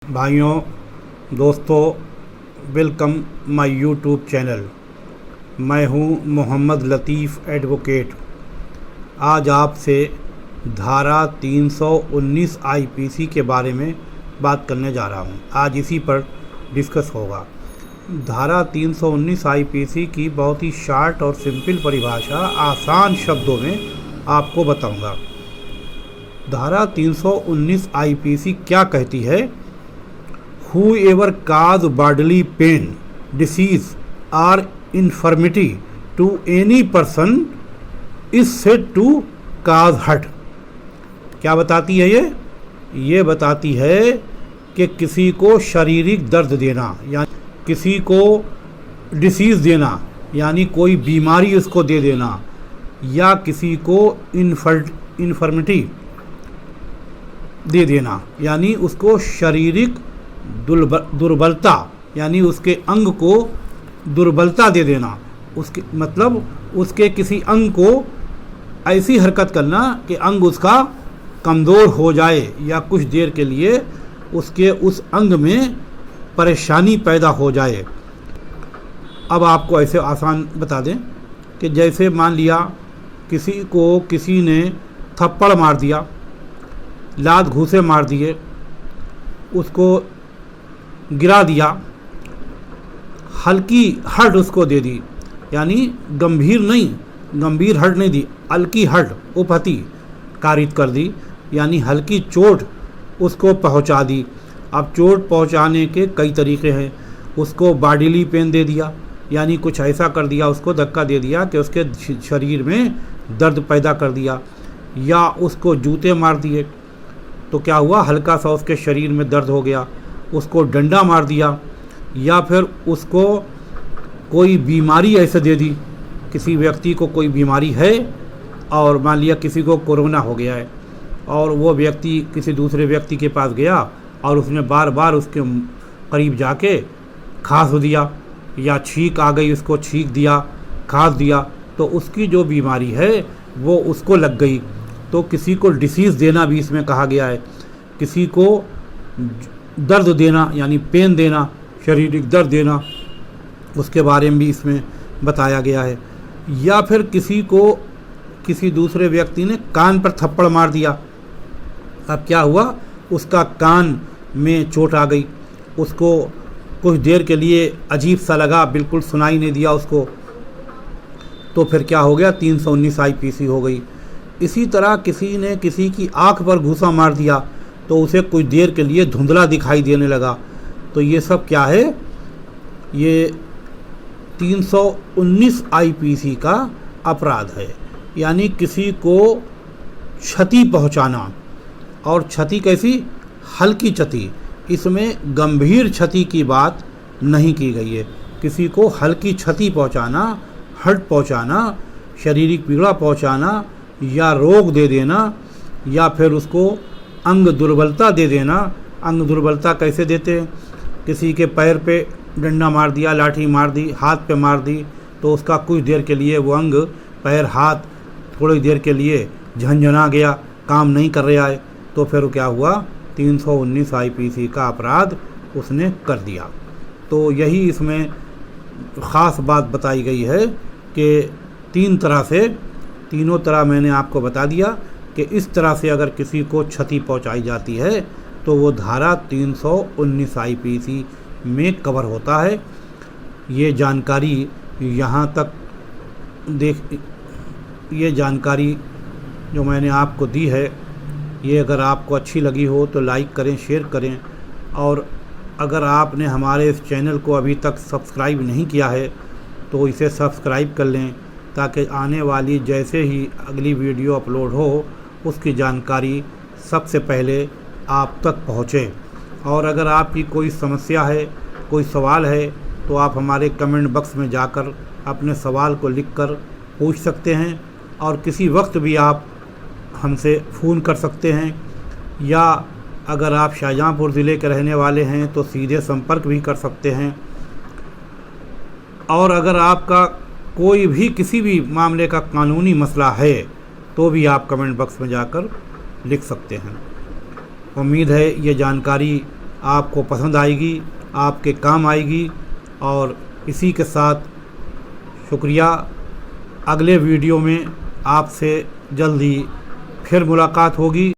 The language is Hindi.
भाइयों, दोस्तों, वेलकम माय यूट्यूब चैनल। मैं हूं मोहम्मद लतीफ़ एडवोकेट। आज आपसे धारा 319 आईपीसी के बारे में बात करने जा रहा हूं। आज इसी पर डिस्कस होगा। धारा 319 आईपीसी की बहुत ही शार्ट और सिंपल परिभाषा आसान शब्दों में आपको बताऊंगा। धारा 319 आईपीसी क्या कहती है? Whoever cause bodily pain, disease or infirmity to any person is said to cause hurt। क्या बताती है ये बताती है कि किसी को शारीरिक दर्द देना या किसी को डिसीज़ देना यानी कोई बीमारी उसको दे देना, या किसी को इन्फर्मिटी दे देना यानी उसको शारीरिक दुर्बलता यानी उसके अंग को दुर्बलता दे देना। उसके मतलब उसके किसी अंग को ऐसी हरकत करना कि अंग उसका कमज़ोर हो जाए या कुछ देर के लिए उसके उस अंग में परेशानी पैदा हो जाए। अब आपको ऐसे आसान बता दें कि जैसे मान लिया किसी को किसी ने थप्पड़ मार दिया, लात घूंसे मार दिए, उसको गिरा दिया, हल्की हर्ट उसको दे दी, यानी गंभीर हर्ट नहीं दी, हल्की हर्ट उपहति कारित कर दी, यानी हल्की चोट उसको पहुंचा दी। अब चोट पहुंचाने के कई तरीके हैं। उसको बॉडीली पेन दे दिया, यानी कुछ ऐसा कर दिया, उसको धक्का दे दिया कि उसके शरीर में दर्द पैदा कर दिया, या उसको जूते मार दिए तो क्या हुआ, हल्का सा उसके शरीर में दर्द हो गया। उसको डंडा मार दिया, या फिर उसको कोई बीमारी ऐसे दे दी, किसी व्यक्ति को कोई बीमारी है और मान लिया किसी को कोरोना हो गया है और वो व्यक्ति किसी दूसरे व्यक्ति के पास गया और उसने बार बार उसके करीब जाके खांस दिया या छींक आ गई, उसको छींक दिया, खांस दिया, तो उसकी जो बीमारी है वो उसको लग गई। तो किसी को डिसीज़ देना भी इसमें कहा गया है। किसी को दर्द देना यानी पेन देना, शारीरिक दर्द देना, उसके बारे में भी इसमें बताया गया है। या फिर किसी को किसी दूसरे व्यक्ति ने कान पर थप्पड़ मार दिया। अब क्या हुआ, उसका कान में चोट आ गई, उसको कुछ देर के लिए अजीब सा लगा, बिल्कुल सुनाई नहीं दिया उसको, तो फिर क्या हो गया, 319 आईपीसी हो गई। इसी तरह किसी ने किसी की आँख पर घूंसा मार दिया तो उसे कुछ देर के लिए धुंधला दिखाई देने लगा, तो ये सब क्या है, ये 319 आईपीसी का अपराध है। यानी किसी को क्षति पहुंचाना, और क्षति कैसी, हल्की क्षति, इसमें गंभीर क्षति की बात नहीं की गई है। किसी को हल्की क्षति पहुंचाना, हर्ट पहुंचाना, शारीरिक पीड़ा पहुंचाना, या रोग दे देना, या फिर उसको अंग दुर्बलता दे देना। अंग दुर्बलता कैसे देते हैं, किसी के पैर पे डंडा मार दिया, लाठी मार दी, हाथ पे मार दी, तो उसका कुछ देर के लिए वो अंग, पैर, हाथ थोड़ी देर के लिए झंझना गया, काम नहीं कर रहा है, तो फिर क्या हुआ, 319 आईपीसी का अपराध उसने कर दिया। तो यही इसमें ख़ास बात बताई गई है कि तीनों तरह मैंने आपको बता दिया कि इस तरह से अगर किसी को क्षति पहुंचाई जाती है तो वो धारा 319 आईपीसी में कवर होता है। ये जानकारी यहाँ तक ये जानकारी जो मैंने आपको दी है, ये अगर आपको अच्छी लगी हो तो लाइक करें, शेयर करें, और अगर आपने हमारे इस चैनल को अभी तक सब्सक्राइब नहीं किया है तो इसे सब्सक्राइब कर लें, ताकि आने वाली जैसे ही अगली वीडियो अपलोड हो उसकी जानकारी सबसे पहले आप तक पहुँचे। और अगर आपकी कोई समस्या है, कोई सवाल है, तो आप हमारे कमेंट बॉक्स में जाकर अपने सवाल को लिखकर पूछ सकते हैं, और किसी वक्त भी आप हमसे फ़ोन कर सकते हैं, या अगर आप शाहजहाँपुर ज़िले के रहने वाले हैं तो सीधे संपर्क भी कर सकते हैं। और अगर आपका कोई भी किसी भी मामले का कानूनी मसला है तो भी आप कमेंट बॉक्स में जाकर लिख सकते हैं। उम्मीद है ये जानकारी आपको पसंद आएगी, आपके काम आएगी। और इसी के साथ शुक्रिया। अगले वीडियो में आपसे जल्द ही फिर मुलाकात होगी।